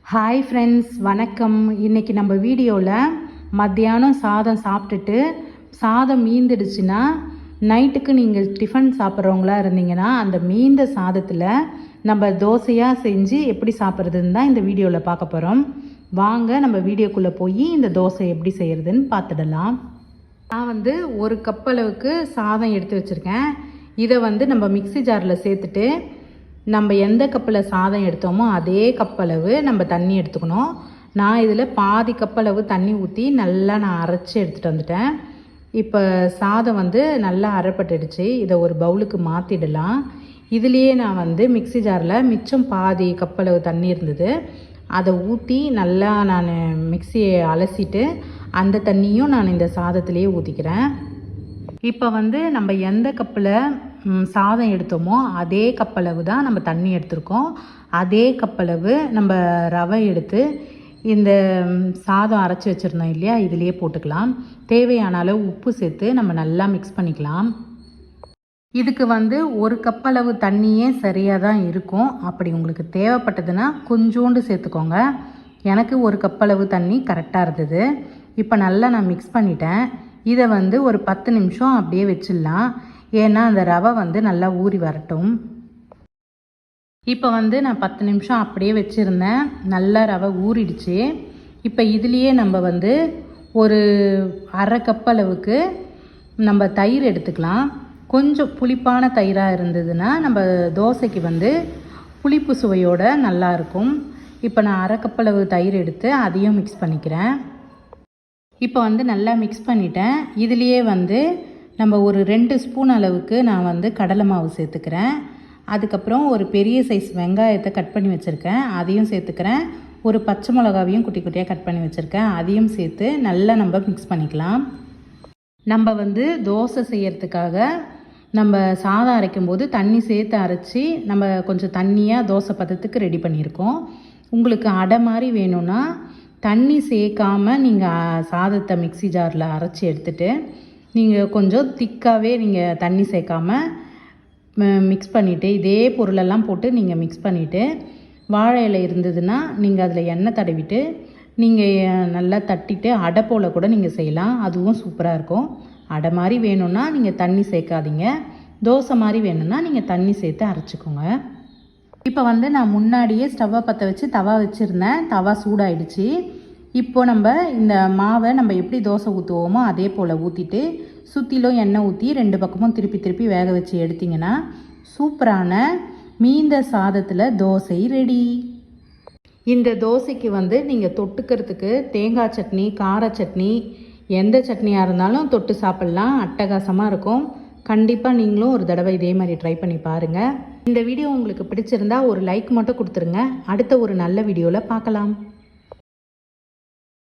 Hi friends, வணக்கம். இன்றைக்கி நம்ம வீடியோவில் மத்தியானம் சாதம் சாப்பிட்டுட்டு சாதம் மீந்துடுச்சுன்னா நைட்டுக்கு நீங்கள் டிஃபன் சாப்பிட்றவங்களா இருந்தீங்கன்னா அந்த மீந்த சாதத்தில் நம்ம தோசையாக செஞ்சு எப்படி சாப்பிட்றதுன்னு தான் இந்த வீடியோவில் பார்க்க போகிறோம். வாங்க நம்ம வீடியோக்குள்ளே போய் இந்த தோசை எப்படி செய்கிறதுன்னு பார்த்துடலாம். நான் ஒரு கப் அளவுக்கு சாதம் எடுத்து வச்சுருக்கேன். இதை நம்ம மிக்ஸி ஜாரில் சேர்த்துட்டு நம்ம எந்த கப்பில் சாதம் எடுத்தோமோ அதே கப்பளவு நம்ம தண்ணி எடுத்துக்கணும். நான் இதில் பாதி கப்பளவு தண்ணி ஊற்றி நல்லா நான் அரைச்சி எடுத்துகிட்டு வந்துட்டேன். இப்போ சாதம் நல்லா அரைப்பட்டுடுச்சு. இதை ஒரு பவுலுக்கு மாற்றிடலாம். இதுலேயே நான் மிக்ஸி ஜாரில் மிச்சம் பாதி கப்பளவு தண்ணி இருந்தது, அதை ஊற்றி நல்லா நான் மிக்ஸியை அலசிட்டு அந்த தண்ணியும் நான் இந்த சாதத்துலேயே ஊற்றிக்கிறேன். இப்போ நம்ம எந்த கப்பில் சாதம் எடுத்தோமோ அதே கப்பளவு தான் நம்ம தண்ணி எடுத்திருக்கோம். அதே கப்பளவு நம்ம ரவை எடுத்து இந்த சாதம் அரைச்சி வச்சுருந்தோம் இல்லையா, இதிலேயே போட்டுக்கலாம். தேவையான அளவு உப்பு சேர்த்து நம்ம நல்லா மிக்ஸ் பண்ணிக்கலாம். இதுக்கு ஒரு கப்பளவு தண்ணியே சரியாக தான் இருக்கும். அப்படி உங்களுக்கு தேவைப்பட்டதுன்னா கொஞ்சோண்டு சேர்த்துக்கோங்க. எனக்கு ஒரு கப்பளவு தண்ணி கரெக்டாக இருந்தது. இப்போ நல்லா நான் மிக்ஸ் பண்ணிட்டேன். இதை ஒரு 10 நிமிஷம் அப்படியே வச்சிடலாம். ஏன்னா அந்த ரவை நல்லா ஊறி வரட்டும். இப்போ நான் 10 நிமிஷம் அப்படியே வச்சுருந்தேன். நல்லா ரவை ஊறிடுச்சு. இப்போ இதுலேயே நம்ம ஒரு அரை கப் அளவுக்கு நம்ம தயிர் எடுத்துக்கலாம். கொஞ்சம் புளிப்பான தயிராக இருந்ததுன்னா நம்ம தோசைக்கு புளிப்பு சுவையோடு நல்லாயிருக்கும். இப்போ நான் அரை கப் அளவு தயிர் எடுத்து அதையும் மிக்ஸ் பண்ணிக்கிறேன். இப்போ நல்லா மிக்ஸ் பண்ணிட்டேன். இதுலேயே நம்ம ஒரு 2 ஸ்பூன் அளவுக்கு நான் கடலை மாவு சேர்த்துக்கிறேன். அதுக்கப்புறம் ஒரு பெரிய சைஸ் வெங்காயத்தை கட் பண்ணி வச்சுருக்கேன், அதையும் சேர்த்துக்கிறேன். ஒரு பச்சை மிளகாவையும் குட்டி குட்டியாக கட் பண்ணி வச்சுருக்கேன், அதையும் சேர்த்து நல்லா நம்ம மிக்ஸ் பண்ணிக்கலாம். நம்ம தோசை செய்கிறதுக்காக நம்ம சாதம் அரைக்கும்போது தண்ணி சேர்த்து அரைச்சி நம்ம கொஞ்சம் தண்ணியாக தோசை பதத்துக்கு ரெடி பண்ணியிருக்கோம். உங்களுக்கு அடை மாதிரி வேணும்னா தண்ணி சேர்க்காமல் நீங்கள் சாதத்தை மிக்ஸி ஜாரில் அரைச்சி எடுத்துகிட்டு நீங்கள் கொஞ்சம் திக்காகவே நீங்கள் தண்ணி சேர்க்காமல் மிக்ஸ் பண்ணிவிட்டு இதே பொருளெல்லாம் போட்டு நீங்கள் மிக்ஸ் பண்ணிவிட்டு வாழை இலை இருந்ததுன்னா நீங்கள் அதில் எண்ணெய் தடவிட்டு நீங்கள் நல்லா தட்டிட்டு அடை போல் கூட நீங்கள் செய்யலாம். அதுவும் சூப்பராக இருக்கும். அடை மாதிரி வேணும்னா நீங்கள் தண்ணி சேர்க்காதீங்க, தோசை மாதிரி வேணும்னா நீங்கள் தண்ணி சேர்த்து அரைச்சிக்கோங்க. இப்போ நான் முன்னாடியே ஸ்டவ்வை பற்ற வச்சு தவா வச்சுருந்தேன். தவா சூடாயிடுச்சு. இப்போ நம்ம இந்த மாவை நம்ம எப்படி தோசை ஊற்றுவோமோ அதே போல் ஊற்றிட்டு சுற்றிலும் எண்ணெய் ஊற்றி 2 பக்கமும் திருப்பி திருப்பி வேக வச்சு எடுத்திங்கன்னா சூப்பரான மீந்த சாதத்தில் தோசை ரெடி. இந்த தோசைக்கு நீங்கள் தொட்டுக்கிறதுக்கு தேங்காய் சட்னி, கார சட்னி, எந்த சட்னியாக இருந்தாலும் தொட்டு சாப்பிட்லாம். அட்டகாசமாக இருக்கும். கண்டிப்பாக நீங்களும் ஒரு தடவை இதே மாதிரி ட்ரை பண்ணி பாருங்கள். இந்த வீடியோ உங்களுக்கு பிடிச்சிருந்தா ஒரு லைக் மட்டும் கொடுத்துருங்க. அடுத்த ஒரு நல்ல வீடியோவில் பார்க்கலாம்.